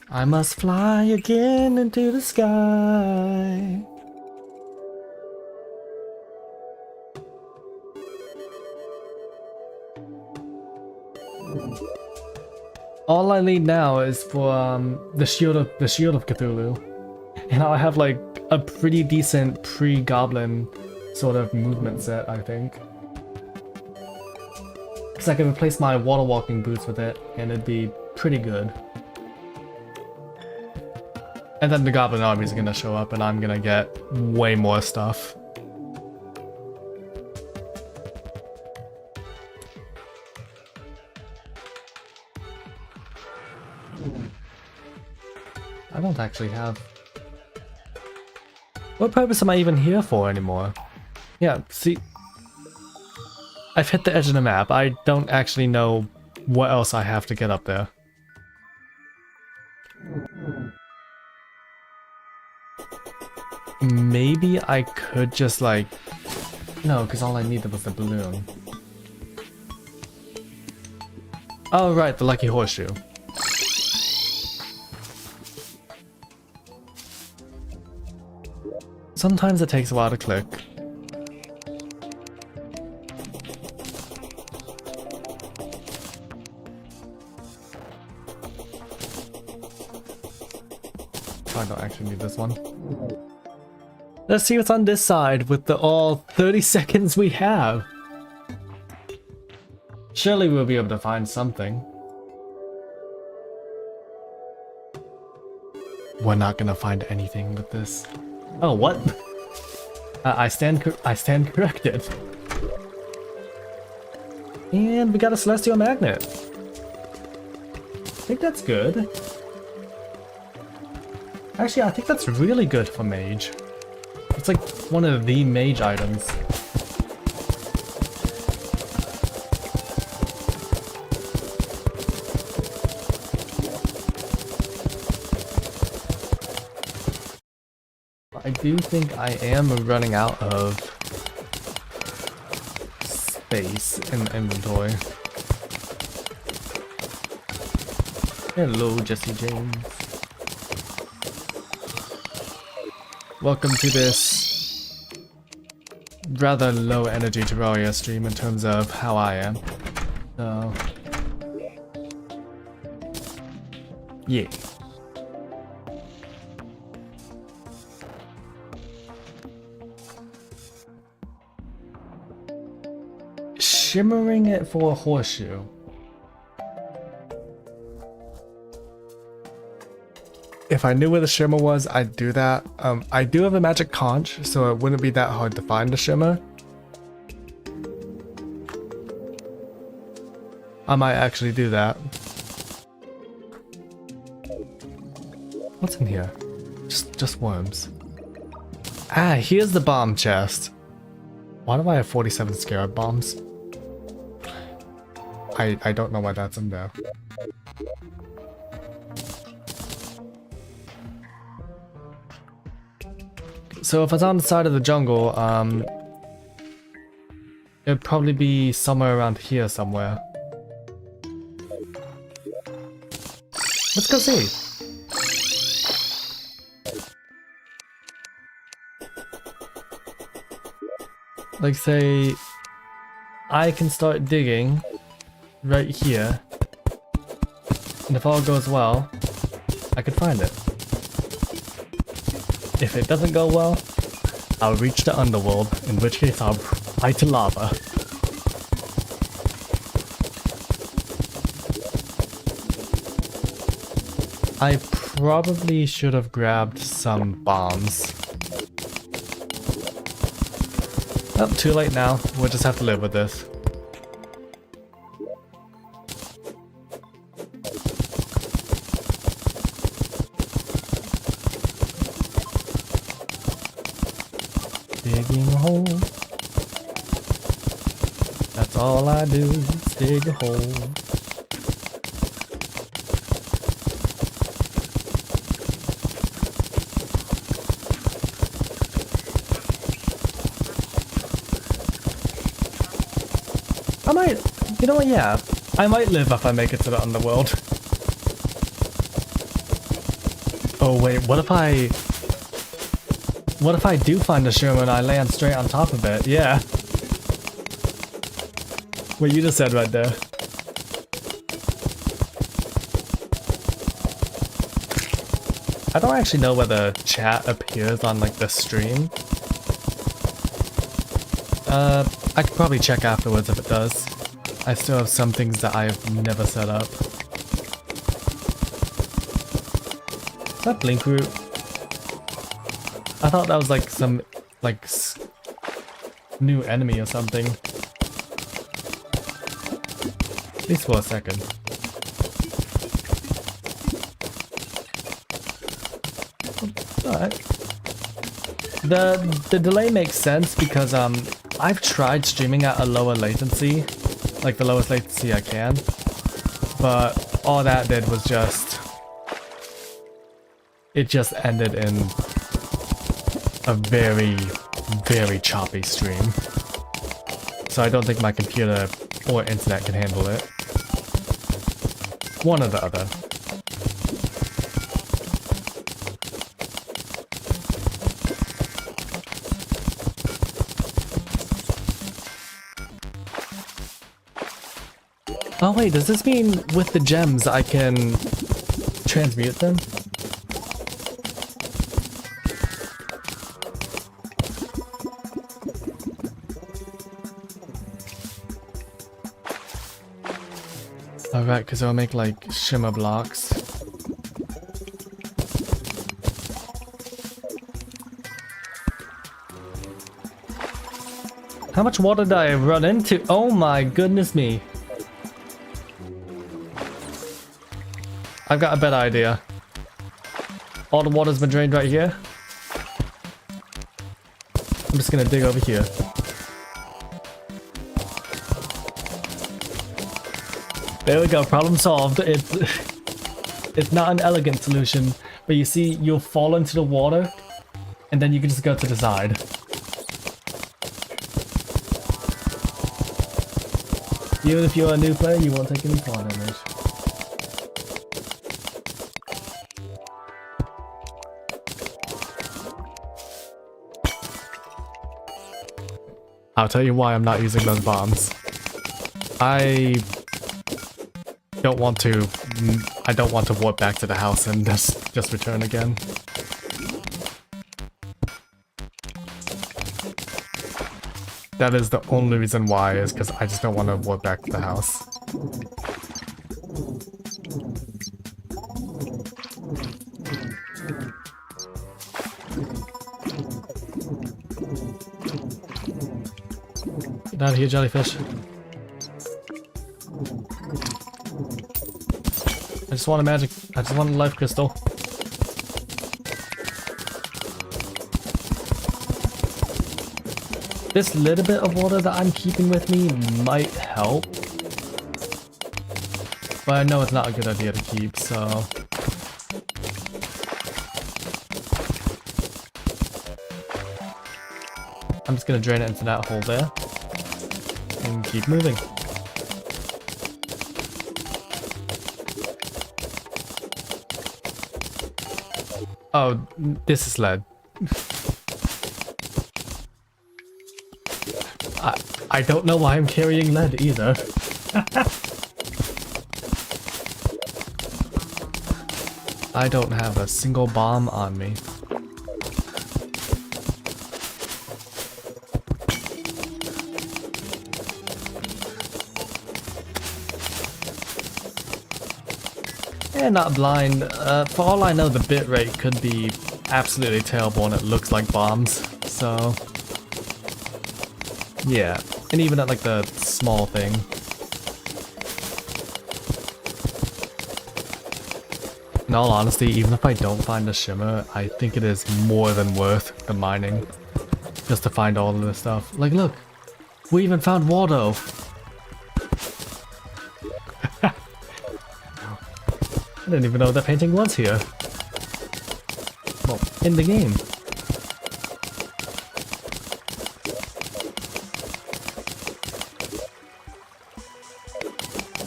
I must fly again into the sky. All I need now is for the shield of Cthulhu, and I have like a pretty decent pre-goblin sort of movement set, I think. Because I can replace my water walking boots with it, and it'd be pretty good. And then the goblin army is gonna show up, and I'm gonna get way more stuff. I don't actually have... What purpose am I even here for anymore? Yeah, see... I've hit the edge of the map. I don't actually know what else I have to get up there. Maybe I could just like... No, because all I needed was the balloon. Oh right, the lucky horseshoe. Sometimes it takes a while to click. I don't actually need this one. Let's see what's on this side with the all 30 seconds we have. Surely we'll be able to find something. We're not gonna find anything with this. Oh, what? I stand corrected. And we got a celestial magnet. I think that's good. Actually, I think that's really good for mage. It's like one of the mage items. I do think I am running out of space in the inventory. Hello, Jesse James. Welcome to this rather low energy Terraria stream in terms of how I am. So, yeah. Shimmering it for a horseshoe. If I knew where the shimmer was, I'd do that. I do have a magic conch, so it wouldn't be that hard to find the shimmer. I might actually do that. What's in here? Just worms. Ah, here's the bomb chest. Why do I have 47 scarab bombs? I don't know why that's in there. So if it's on the side of the jungle, it'd probably be somewhere around here somewhere. Let's go see. Like say, I can start digging right here, and if all goes well, I could find it. If it doesn't go well, I'll reach the underworld, in which case I'll fly to lava. I probably should have grabbed some bombs. Oh, too late now. We'll just have to live with this. Digging a hole. That's all I do, is dig a hole. I might, you know what, yeah, I might live if I make it to the underworld. Oh wait, what if I do find a shroom and I land straight on top of it? Yeah. What you just said right there. I don't actually know whether chat appears on like the stream. I could probably check afterwards if it does. I still have some things that I've never set up. Is that blink root? I thought that was like some, like, new enemy or something. At least for a second. But the delay makes sense because I've tried streaming at a lower latency, like the lowest latency I can, but all that did was it just ended in a very, very choppy stream. So I don't think my computer or internet can handle it. One or the other. Oh wait, does this mean with the gems I can transmute them? Alright, because it'll make like shimmer blocks. How much water did I run into? Oh my goodness me. I've got a better idea. All the water's been drained right here. I'm just gonna dig over here. There we go, problem solved. It's not an elegant solution, but you see, you'll fall into the water, and then you can just go to the side. Even if you're a new player, you won't take any fall damage. I'll tell you why I'm not using those bombs. I don't want to warp back to the house and just return again. That is the only reason why, is because I just don't want to warp back to the house. Get out of here, jellyfish. I just want a life crystal. This little bit of water that I'm keeping with me might help. But I know it's not a good idea to keep, so... I'm just gonna drain it into that hole there. And keep moving. Oh, this is lead. I don't know why I'm carrying lead either. I don't have a single bomb on me. Yeah, not blind. For all I know, the bitrate could be absolutely terrible and it looks like bombs, so... Yeah, and even at like the small thing. In all honesty, even if I don't find a shimmer, I think it is more than worth the mining. Just to find all of this stuff. Like look, we even found Waldo! I didn't even know that painting was here. Well, in the game.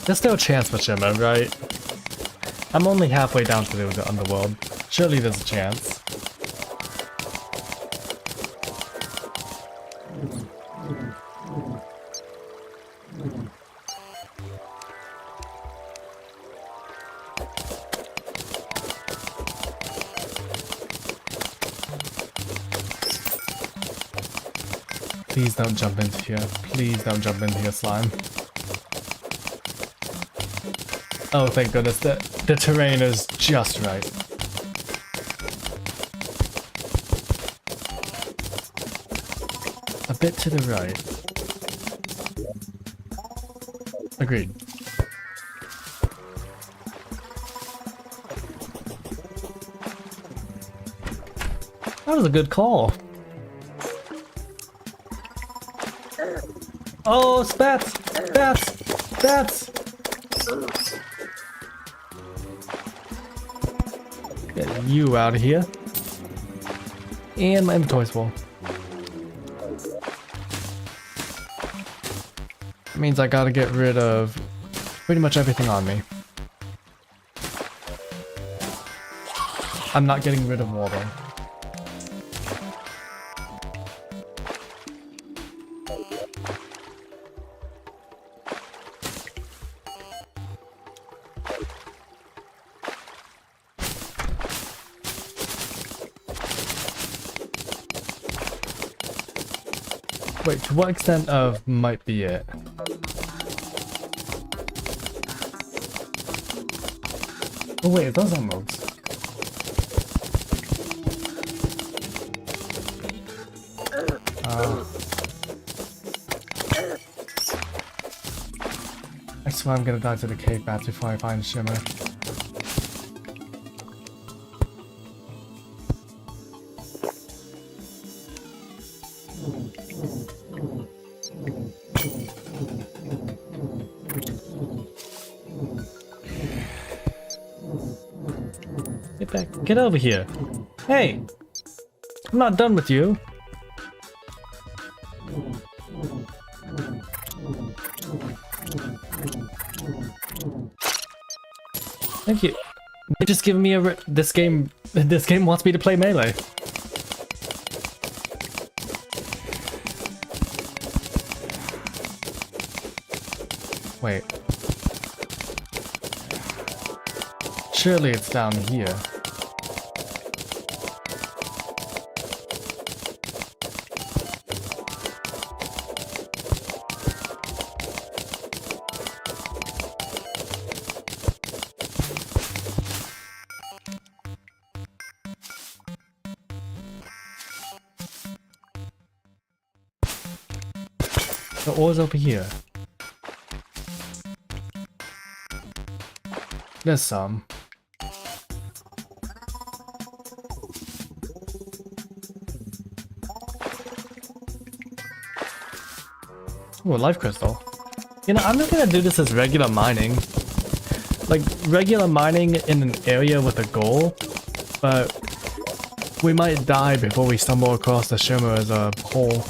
There's still a chance for shimmer, right? I'm only halfway down through the underworld. Surely there's a chance. Please don't jump into here. Please don't jump into here, slime. Oh, thank goodness, the terrain is just right. A bit to the right. Agreed. That was a good call. Oh, spats! Spats! Spats! Get you out of here. And my inventory's full. Means I gotta get rid of pretty much everything on me. I'm not getting rid of water. Wait, to what extent of might be it? Oh wait, it does have modes. I swear I'm gonna die to the cave bats before I find Shimmer. Get back, get over here. Hey! I'm not done with you. Thank you. They're just giving me a this game wants me to play melee. Wait. Surely it's down here. The ore's over here. There's some. Ooh, a life crystal. You know, I'm not gonna do this as regular mining. Like, regular mining in an area with a goal, but we might die before we stumble across the shimmer as a whole.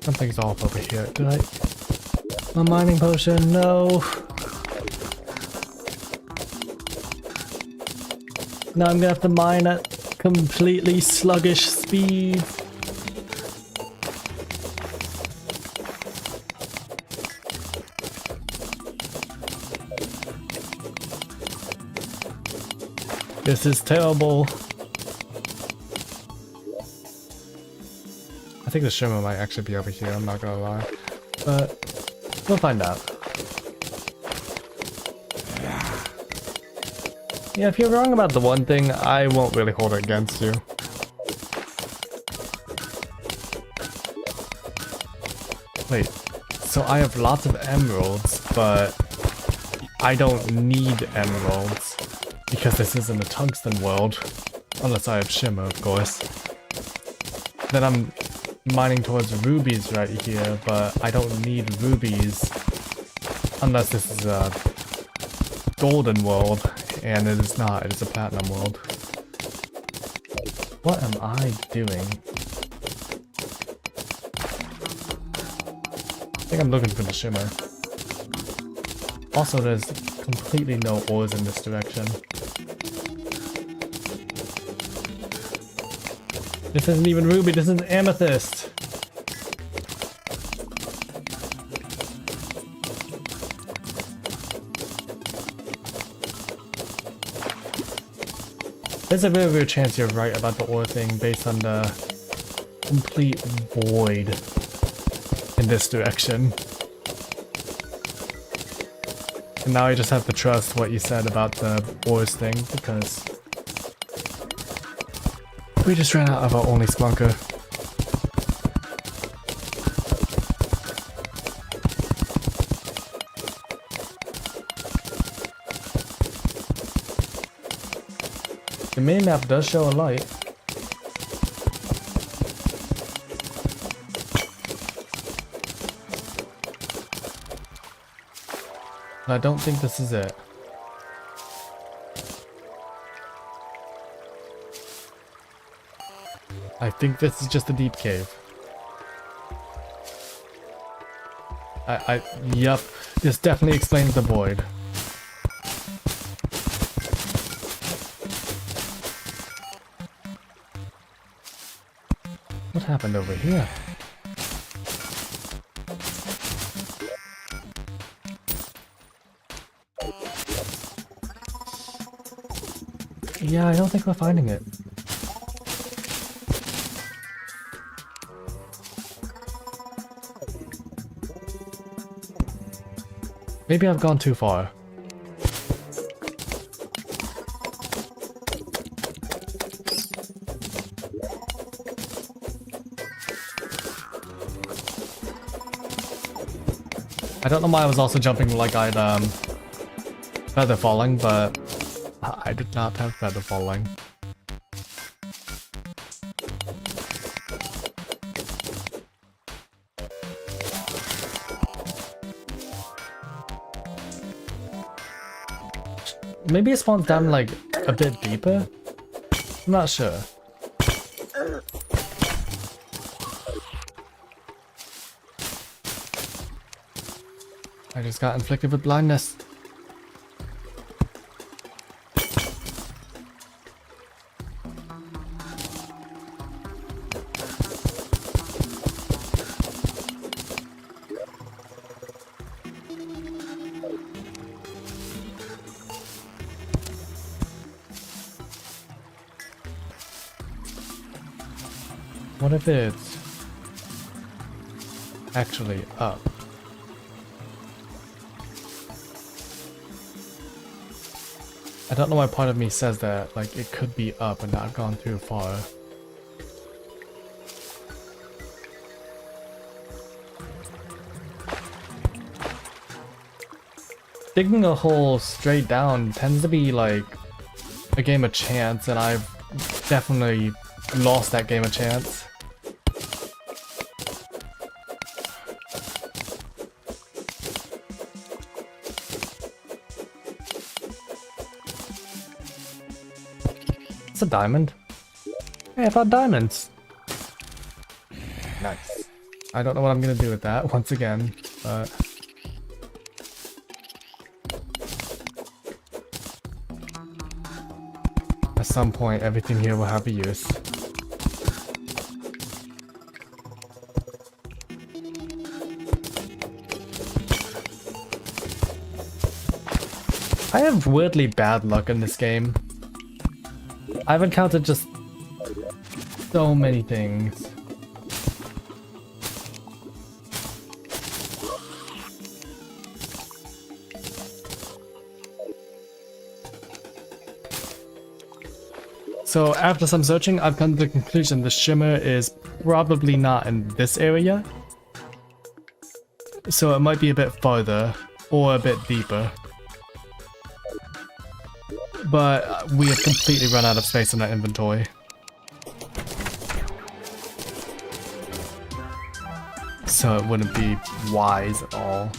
Something's off over here. Did I? A mining potion? No. Now I'm gonna have to mine at completely sluggish speed. This is terrible. I think the shimmer might actually be over here, I'm not gonna lie. But we'll find out. Yeah, if you're wrong about the one thing, I won't really hold it against you. Wait, so I have lots of emeralds, but I don't need emeralds because this isn't a tungsten world. Unless I have shimmer, of course. Then I'm mining towards rubies right here, but I don't need rubies unless this is a golden world, and it is not, it is a platinum world. What am I doing? I think I'm looking for the shimmer. Also, there's completely no ores in this direction. This isn't even ruby, this is amethyst! There's a very real chance you're right about the ore thing based on the complete void in this direction. And now I just have to trust what you said about the ores thing because we just ran out of our only splunker. The main map does show a light. But I don't think this is it. I think this is just a deep cave. Yup, this definitely explains the void. What happened over here? Yeah, I don't think we're finding it. Maybe I've gone too far. I don't know why I was also jumping like I'd feather falling, but I did not have feather falling. Maybe it spawns down like a bit deeper? I'm not sure. I just got inflicted with blindness. What if it's actually up? I don't know why part of me says that, like it could be up and not gone too far. Digging a hole straight down tends to be like a game of chance, and I've definitely lost that game of chance. It's a diamond. Hey, I found diamonds. Nice. I don't know what I'm gonna do with that once again, but at some point everything here will have a use. I have weirdly bad luck in this game. I've encountered just so many things. So after some searching, I've come to the conclusion the shimmer is probably not in this area. So it might be a bit farther or a bit deeper. But we have completely run out of space in our inventory. So it wouldn't be wise at all.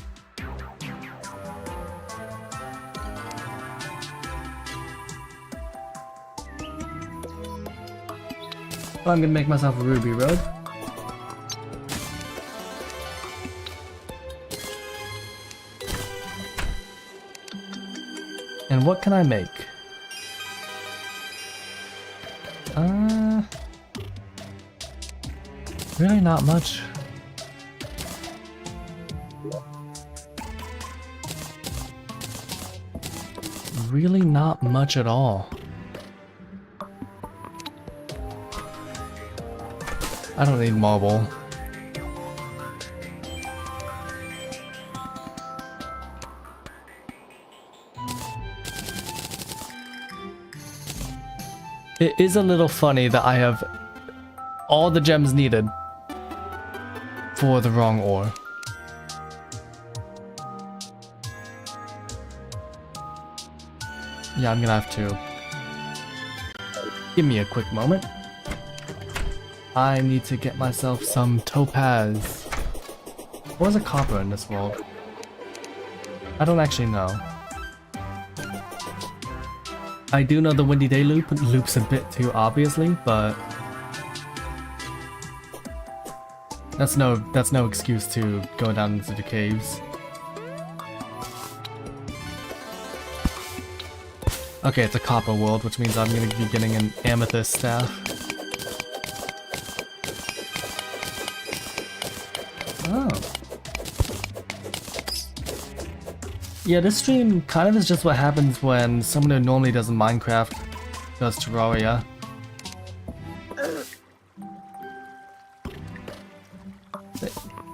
But I'm gonna make myself a ruby road. And what can I make? Really not much. Really not much at all. I don't need marble. It is a little funny that I have all the gems needed for the wrong ore. Yeah, I'm gonna have to. Give me a quick moment. I need to get myself some topaz. What is a copper in this world? I don't actually know. I do know the Windy Day loop loops a bit too obviously, but that's no excuse to go down into the caves. Okay, it's a copper world, which means I'm gonna be getting an amethyst staff. Oh. Yeah, this stream kind of is just what happens when someone who normally does Minecraft does Terraria.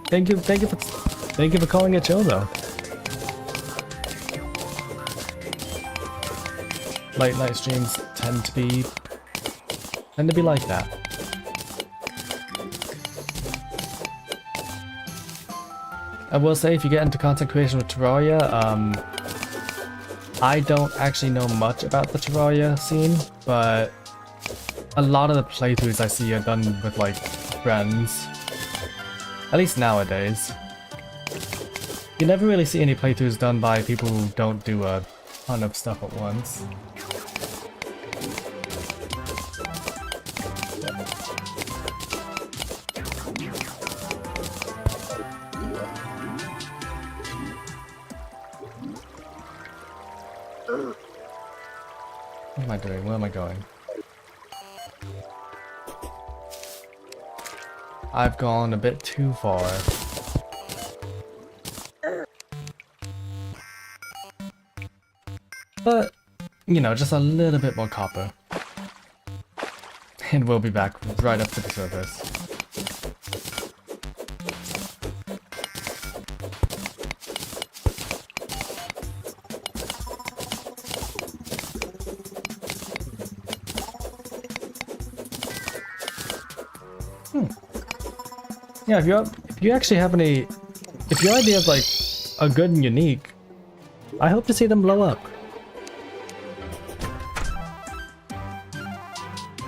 Thank you for calling it chill though. Late night streams tend to be like that. I will say, if you get into content creation with Terraria, I don't actually know much about the Terraria scene, but a lot of the playthroughs I see are done with like friends. At least nowadays. You never really see any playthroughs done by people who don't do a ton of stuff at once. What am I doing? Where am I going? I've gone a bit too far. But, you know, just a little bit more copper. And we'll be back right up to the surface. Yeah, if you actually have any, if your ideas like are good and unique, I hope to see them blow up.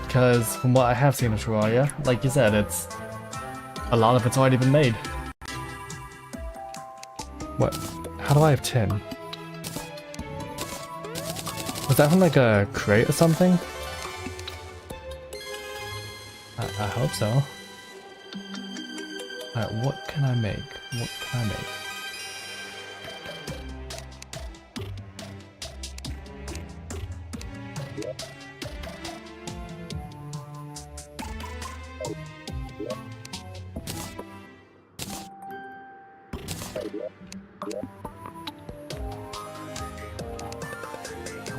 Because from what I have seen of Terraria, like you said, a lot of it's already been made. What? How do I have 10? Was that from like a crate or something? I hope so. Alright, what can I make? What can I make?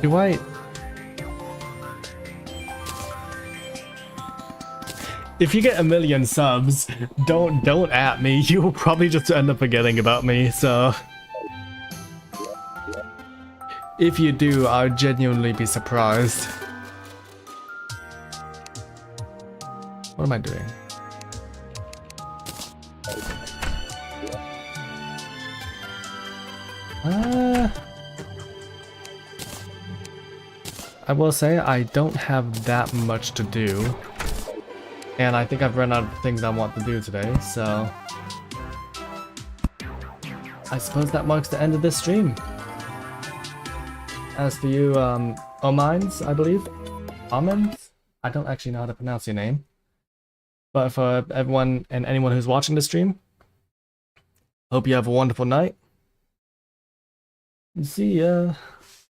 Do I... If you get 1,000,000 subs, don't at me. You will probably just end up forgetting about me, so... If you do, I'll genuinely be surprised. What am I doing? I will say I don't have that much to do. And I think I've run out of things I want to do today, so... I suppose that marks the end of this stream. As for you, Omines, I believe? Omens? I don't actually know how to pronounce your name. But for everyone and anyone who's watching this stream, hope you have a wonderful night. See ya.